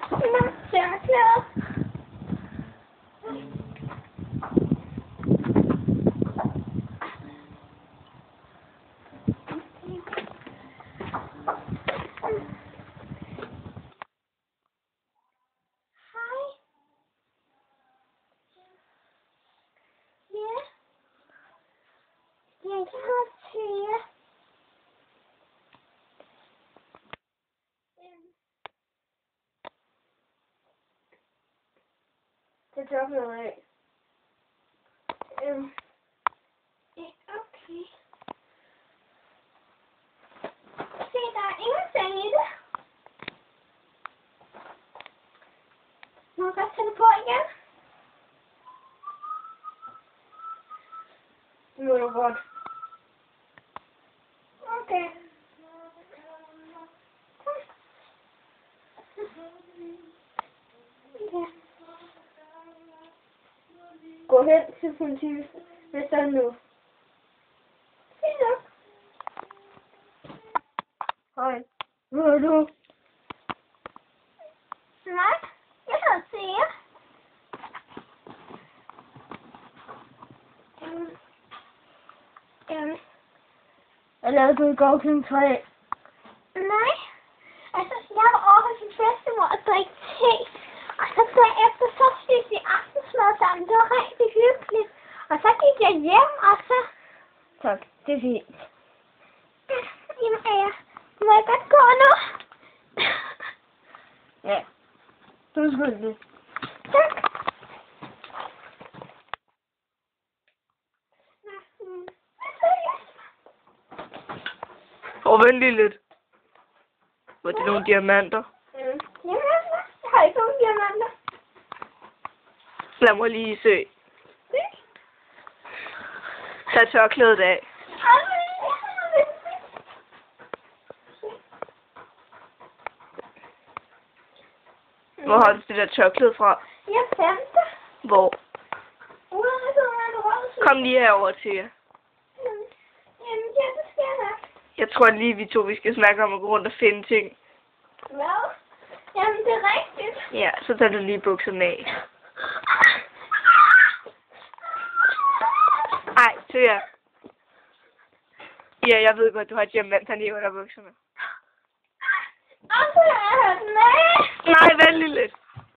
Tørklæde. Jeg kan have tøje. Det tør noget af. Okay. Se, der er ingenting i det. Må jeg godt tage det på igen? Det må du godt. Okay. Ja. Gå hen til politiet, hvis der er noget. Fint nok. Hej. Hvor er du? Nej, jeg hedder Thea. Hvad lavede du i går kl. 3? Nej, altså jeg var over hos min bedstemor og drikke te. Og så bagefter så spiste vi aftensmad sammen. Det var rigtig hyggeligt. Og så gik jeg hjem, og så... Tak, det er fint. Jamen, må jeg godt gå nu? Ja, du er skyldig. Tak. Og vent lige lidt. Var det nogle diamanter? Diamanter? Jeg har ikke nogen diamanter. Lad mig lige se. Tag tørklædet af. Hvor har du det der tørklæde fra? Jeg fandt det. Hvor? Ude. Kom lige herover til jer. Jamen, ja, det skal jeg nok. Jeg tror lige vi skal snakke om at gå rundt og finde ting. Hvad? Jamen, det er rigtigt. Ja, så tager du lige bukserne af. Ej, til jer. Ja, jeg ved godt, du har diamanterne i under bukserne. Og så har jeg hørt nej. Nej, vent lige lidt.